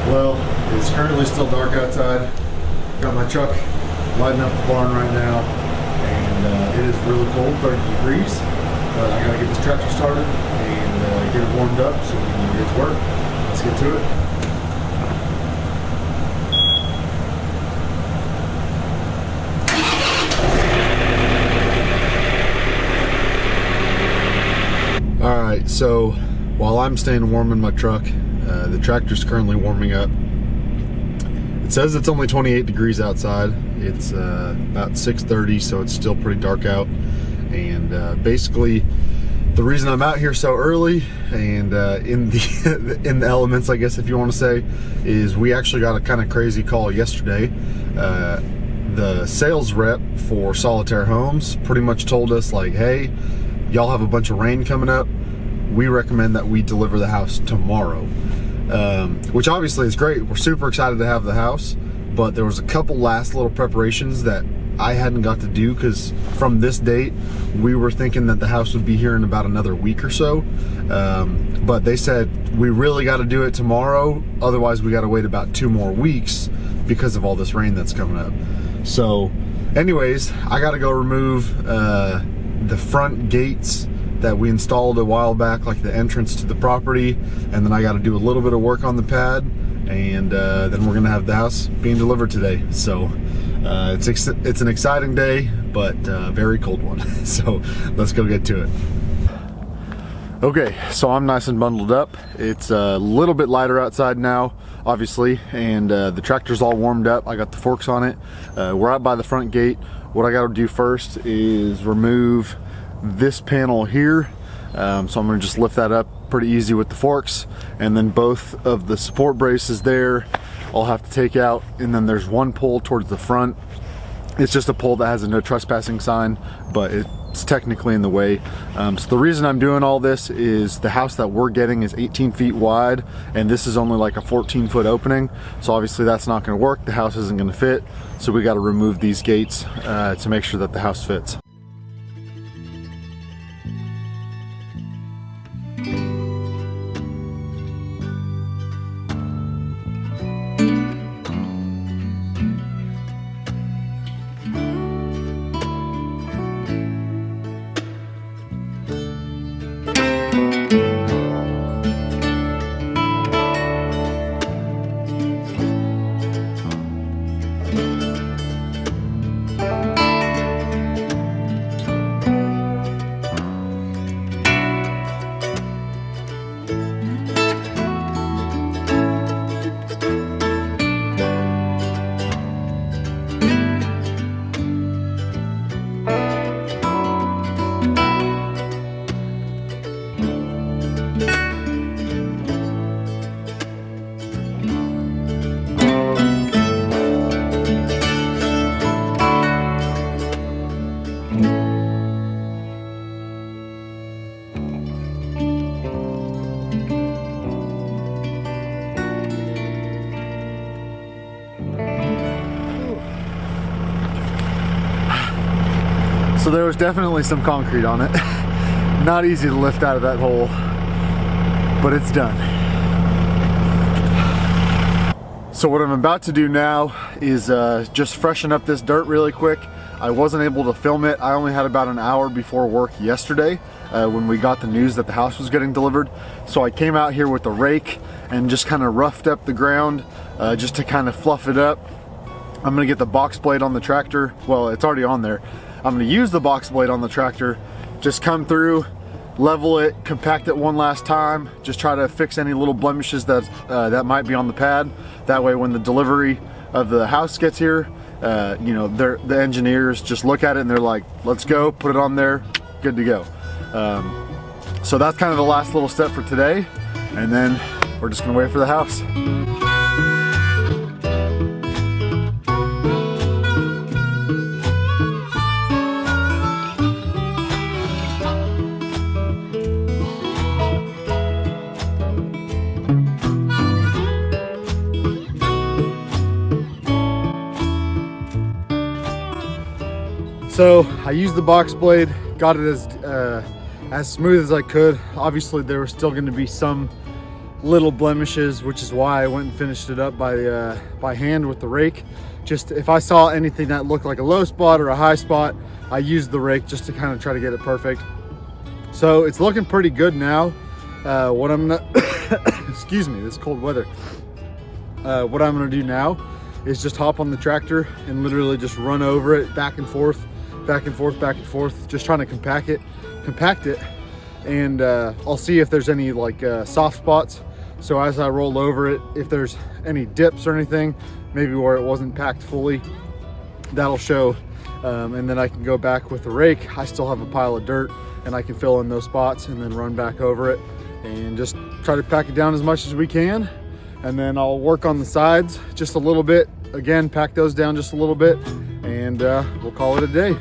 Well, it's currently still dark outside. Got my truck lighting up the barn right now, and it is really cold, 30 degrees. But I gotta get this tractor started and get it warmed up so we can get to work. Let's get to it. All right, so while I'm staying warm in my truck, the tractor's currently warming up. It says it's only 28 degrees outside. It's about 6:30, so it's still pretty dark out. And basically, the reason I'm out here so early and in the elements, I guess if you want to say, is we actually got a kind of crazy call yesterday. The sales rep for Solitaire Homes pretty much told us like, hey, y'all have a bunch of rain coming up. We recommend that we deliver the house tomorrow. Which obviously is great. We're super excited to have the house, but there was a couple last little preparations that I hadn't got to do because from this date we were thinking that the house would be here in about another week or so, but they said we really got to do it tomorrow, otherwise we got to wait about 2 more weeks because of all this rain that's coming up. So anyways, I got to go remove the front gates that we installed a while back, like the entrance to the property, and then I got to do a little bit of work on the pad, and then we're gonna have the house being delivered today. So it's an exciting day, but very cold one. So let's go get to it. Okay, so I'm nice and bundled up. It's a little bit lighter outside now, obviously, and the tractor's all warmed up. I got the forks on it. We're out by the front gate. What I got to do first is remove this panel here, so I'm going to just lift that up pretty easy with the forks, and then both of the support braces there I'll have to take out, and then there's one pole towards the front. It's just a pole that has a no trespassing sign, but it's technically in the way. So the reason I'm doing all this is the house that we're getting is 18 feet wide, and this is only like a 14-foot opening, so obviously that's not going to work. The house isn't going to fit, so we got to remove these gates to make sure that the house fits. So there was definitely some concrete on it. Not easy to lift out of that hole, but it's done. So what I'm about to do now is just freshen up this dirt really quick. I wasn't able to film it. I only had about an hour before work yesterday when we got the news that the house was getting delivered. So I came out here with a rake and just kind of roughed up the ground just to kind of fluff it up. I'm gonna get the box blade on the tractor. Well, it's already on there. I'm gonna use the box blade on the tractor, just come through, level it, compact it one last time, just try to fix any little blemishes that that might be on the pad. That way when the delivery of the house gets here, you know, the engineers just look at it and they're like, let's go, put it on there, good to go. So that's kind of the last little step for today, and then we're just gonna wait for the house. So I used the box blade, got it as smooth as I could. Obviously there was still going to be some little blemishes, which is why I went and finished it up by hand with the rake. Just if I saw anything that looked like a low spot or a high spot, I used the rake just to kind of try to get it perfect. So it's looking pretty good now. What I'm gonna, excuse me, this cold weather. What I'm gonna do now is just hop on the tractor and literally just run over it back and forth, back and forth, back and forth, just trying to compact it. And I'll see if there's any like soft spots. So as I roll over it, if there's any dips or anything, maybe where it wasn't packed fully, that'll show. And then I can go back with the rake. I still have a pile of dirt and I can fill in those spots and then run back over it and just try to pack it down as much as we can. And then I'll work on the sides just a little bit. Again, pack those down just a little bit and we'll call it a day.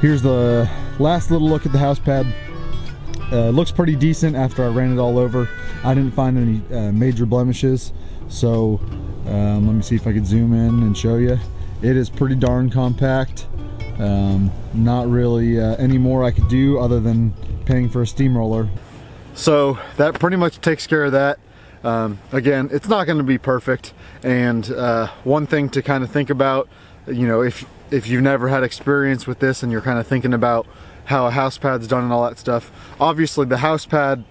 Here's the last little look at the house pad. Looks pretty decent after I ran it all over. I didn't find any major blemishes. So let me see if I could zoom in and show you. It is pretty darn compact. Not really any more I could do other than paying for a steamroller. So that pretty much takes care of that. Again, it's not going to be perfect. And one thing to kind of think about, you know, if you've never had experience with this and you're kind of thinking about how a house pad's done and all that stuff, obviously the house pad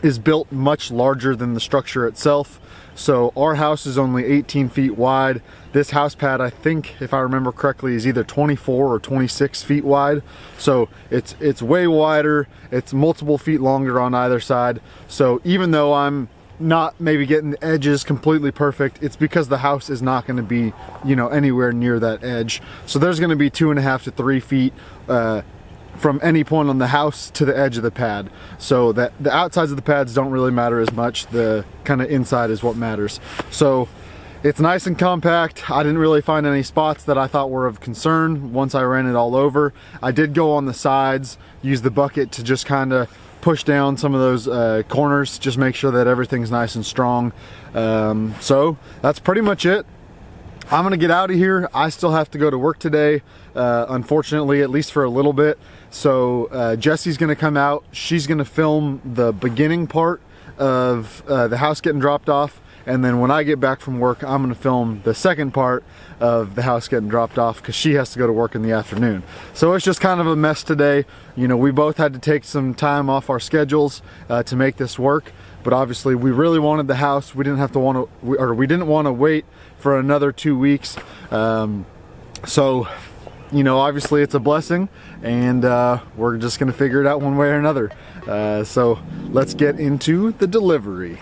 is built much larger than the structure itself. So our house is only 18 feet wide. This house pad, I think, if I remember correctly, is either 24 or 26 feet wide. So it's way wider. It's multiple feet longer on either side. So even though I'm not maybe getting the edges completely perfect, it's because the house is not going to be, you know, anywhere near that edge. So there's going to be 2.5 to 3 feet from any point on the house to the edge of the pad. So that the outsides of the pads don't really matter as much. The kind of inside is what matters. So it's nice and compact. I didn't really find any spots that I thought were of concern once I ran it all over. I did go on the sides, use the bucket to just kind of push down some of those corners, just make sure that everything's nice and strong. So that's pretty much it. I'm gonna get out of here. I still have to go to work today, unfortunately, at least for a little bit. So Jesse's gonna come out. She's gonna film the beginning part of the house getting dropped off. And then when I get back from work, I'm gonna film the second part of the house getting dropped off because she has to go to work in the afternoon. So it's just kind of a mess today. You know, we both had to take some time off our schedules to make this work. But obviously we really wanted the house. We didn't want to wait for another 2 weeks. So, you know, obviously it's a blessing and we're just gonna figure it out one way or another. So let's get into the delivery.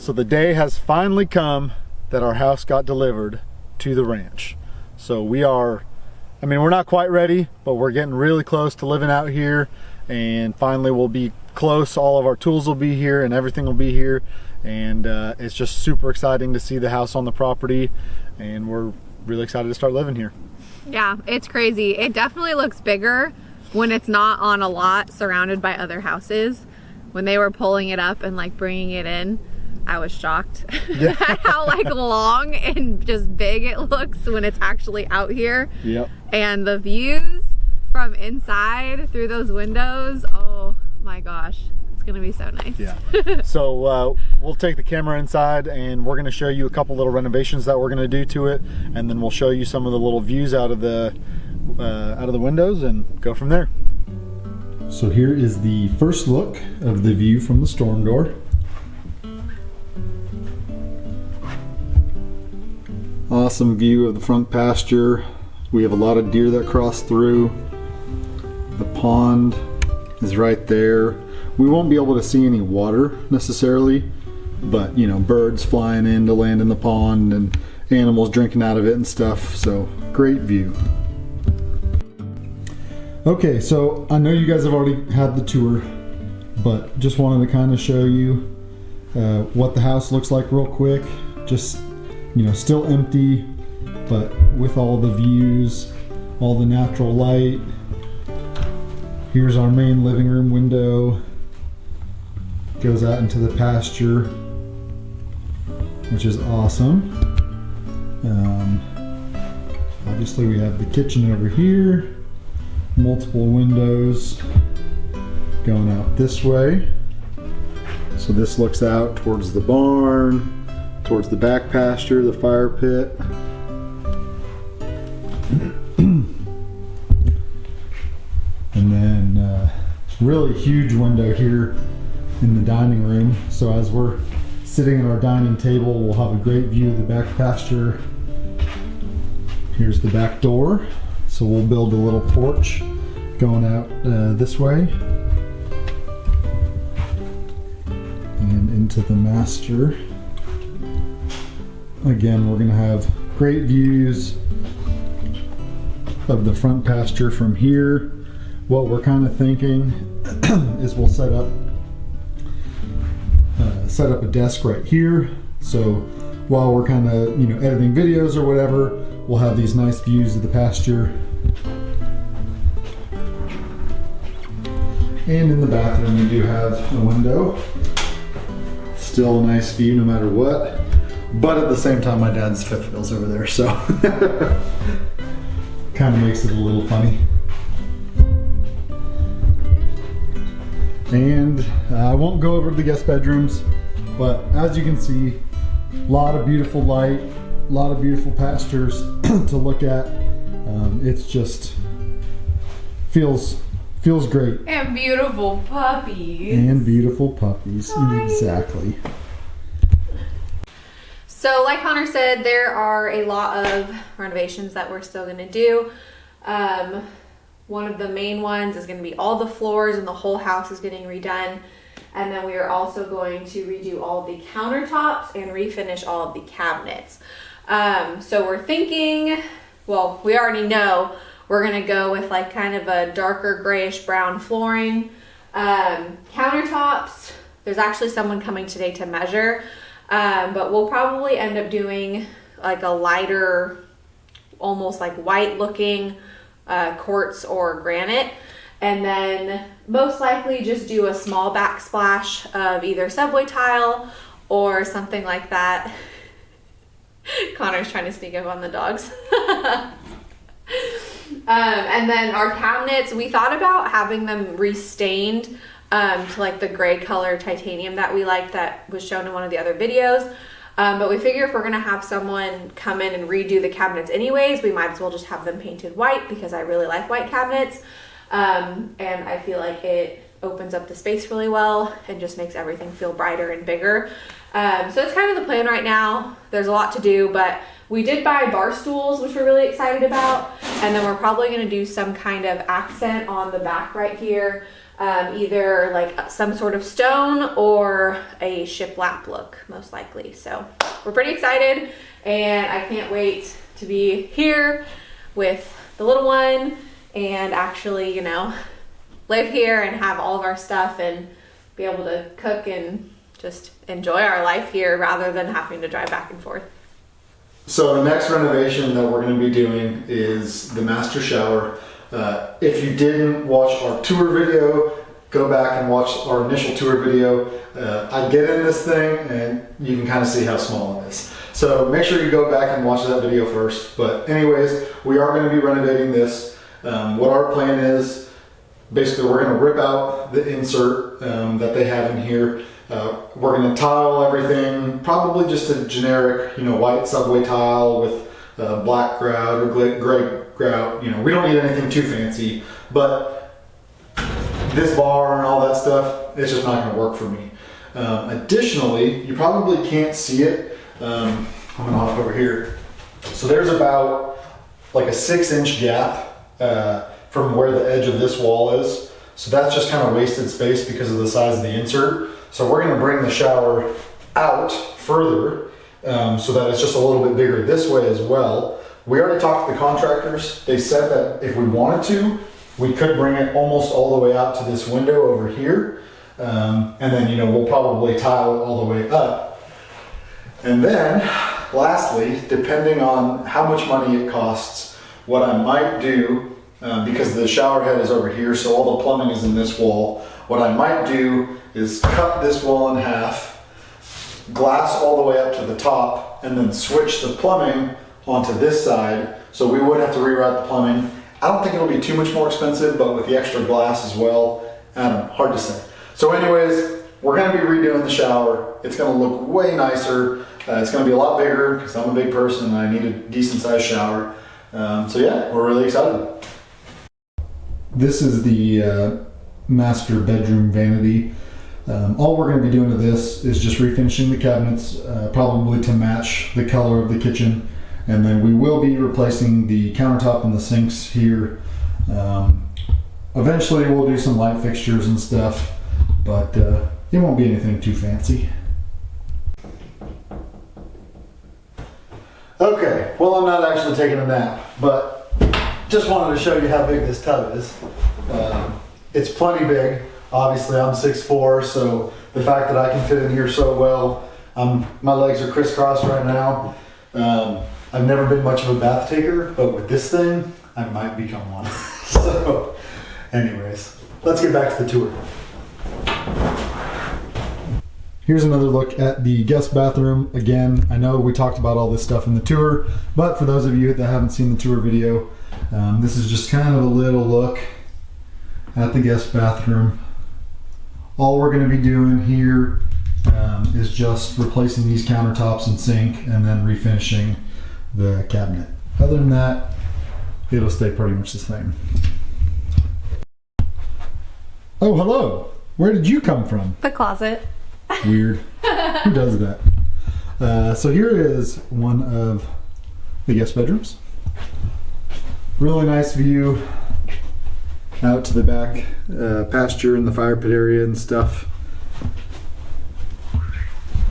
So the day has finally come that our house got delivered to the ranch. So we are, I mean, we're not quite ready, but we're getting really close to living out here, and finally we'll be close. All of our tools will be here and everything will be here, and it's just super exciting to see the house on the property, and we're really excited to start living here. Yeah, it's crazy. It definitely looks bigger when it's not on a lot surrounded by other houses. When they were pulling it up and like bringing it in, I was shocked Yeah. at how like long and just big it looks when it's actually out here. Yep. And the views from inside through those windows, oh my gosh, it's gonna be so nice. Yeah. So we'll take the camera inside and we're gonna show you a couple little renovations that we're gonna do to it, and then we'll show you some of the little views out of the windows and go from there. So here is the first look of the view from the storm door. Awesome view of the front pasture. We have a lot of deer that cross through. The pond is right there. We won't be able to see any water necessarily, but you know, birds flying in to land in the pond and animals drinking out of it and stuff. So great view. Okay, so I know you guys have already had the tour, but just wanted to kind of show you what the house looks like real quick. Just, you know, still empty, but with all the views, all the natural light. Here's our main living room window. Goes out into the pasture, which is awesome. Obviously we have the kitchen over here. Multiple windows going out this way. So this looks out towards the barn, towards the back pasture, the fire pit. And then really huge window here in the dining room. So as we're sitting at our dining table, we'll have a great view of the back pasture. Here's the back door. So we'll build a little porch going out this way and into the master. Again, we're gonna have great views of the front pasture from here. What we're kind of thinking is we'll set up a desk right here. So while we're kind of, you know, editing videos or whatever, we'll have these nice views of the pasture. And in the bathroom we do have a window. Still a nice view no matter what. But at the same time my dad's fifth wheel's over there, so kind of makes it a little funny. And I won't go over the guest bedrooms, but as you can see, a lot of beautiful light, a lot of beautiful pastures to look at. It's just feels great. And beautiful puppies. And beautiful puppies, Hi. Exactly. So like Connor said, there are a lot of renovations that we're still gonna do. One of the main ones is gonna be all the floors and the whole house is getting redone. And then we are also going to redo all the countertops and refinish all of the cabinets. So we're thinking, well, we already know we're gonna go with like kind of a darker grayish brown flooring. Countertops, there's actually someone coming today to measure, but we'll probably end up doing like a lighter, almost like white looking quartz or granite. And then most likely just do a small backsplash of either subway tile or something like that. Connor's trying to sneak up on the dogs. And then our cabinets, we thought about having them restained to like the gray color titanium that we liked that was shown in one of the other videos. But we figure if we're gonna have someone come in and redo the cabinets anyways, we might as well just have them painted white because I really like white cabinets. And I feel like it opens up the space really well and just makes everything feel brighter and bigger. So it's kind of the plan right now. There's a lot to do, but We did buy bar stools, which we're really excited about. And then we're probably gonna do some kind of accent on the back right here. Either like some sort of stone or a shiplap look, most likely. So we're pretty excited, and I can't wait to be here with the little one and actually, you know, live here and have all of our stuff and be able to cook and just enjoy our life here rather than having to drive back and forth. So the next renovation that we're going to be doing is the master shower. If you didn't watch our tour video, go back and watch our initial tour video. I get in this thing and you can kind of see how small it is. So make sure you go back and watch that video first. But anyways, we are going to be renovating this. What our plan is, basically we're going to rip out the insert that they have in here. We're going to tile everything, probably just a generic, you know, white subway tile with black grout or gray grout. You know, we don't need anything too fancy, but this bar and all that stuff, it's just not going to work for me. Additionally, you probably can't see it. I'm going to hop over here. So there's about like a 6-inch gap from where the edge of this wall is. So that's just kind of wasted space because of the size of the insert. So we're going to bring the shower out further so that it's just a little bit bigger this way as well. We already talked to the contractors. They said that if we wanted to, we could bring it almost all the way out to this window over here. And then, you know, we'll probably tile it all the way up. And then lastly, depending on how much money it costs, what I might do, because the shower head is over here, so all the plumbing is in this wall, what I might do is cut this wall in half, glass all the way up to the top, and then switch the plumbing onto this side. So we would have to reroute the plumbing. I don't think it'll be too much more expensive, but with the extra glass as well, I don't know, hard to say. So anyways, we're gonna be redoing the shower. It's gonna look way nicer. It's gonna be a lot bigger because I'm a big person and I need a decent sized shower. So yeah, we're really excited. This is the master bedroom vanity. All we're going to be doing to this is just refinishing the cabinets, probably to match the color of the kitchen, and then we will be replacing the countertop and the sinks here. Eventually we'll do some light fixtures and stuff, but it won't be anything too fancy. Okay, well, I'm not actually taking a nap, but just wanted to show you how big this tub is. It's plenty big. Obviously, I'm 6'4", so the fact that I can fit in here so well, my legs are crisscrossed right now. I've never been much of a bath taker, but with this thing, I might become one. So, anyways, let's get back to the tour. Here's another look at the guest bathroom. Again, I know we talked about all this stuff in the tour, but for those of you that haven't seen the tour video, this is just kind of a little look at the guest bathroom. All we're going to be doing here is just replacing these countertops and sink and then refinishing the cabinet. Other than that, it'll stay pretty much the same. Oh, hello. Where did you come from? The closet. Weird. Who does that? So here is one of the guest bedrooms. Really nice view out to the back pasture and the fire pit area and stuff.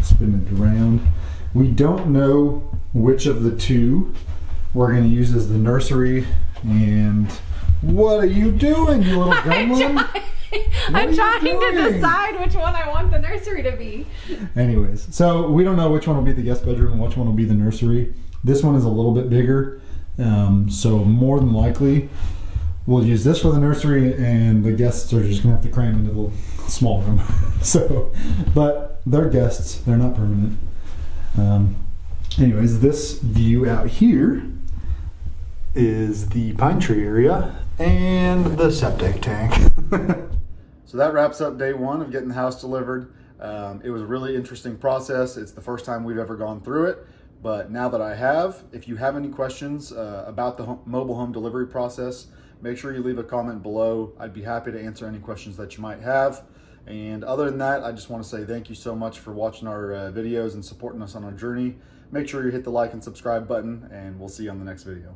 Spin it around. We don't know which of the two we're going to use as the nursery. And what are you doing, you little gremlin? I'm trying to decide which one I want the nursery to be. Anyways, so we don't know which one will be the guest bedroom and which one will be the nursery. This one is a little bit bigger, so more than likely we'll use this for the nursery, and the guests are just gonna have to cram into the small room. So, but they're guests, they're not permanent. Anyways, this view out here is the pine tree area and the septic tank. So that wraps up day one of getting the house delivered. It was a really interesting process. It's the first time we've ever gone through it, but now that I have, if you have any questions about the mobile home delivery process, make sure you leave a comment below. I'd be happy to answer any questions that you might have. And other than that, I just want to say thank you so much for watching our videos and supporting us on our journey. make sure you hit the like and subscribe button, and we'll see you on the next video.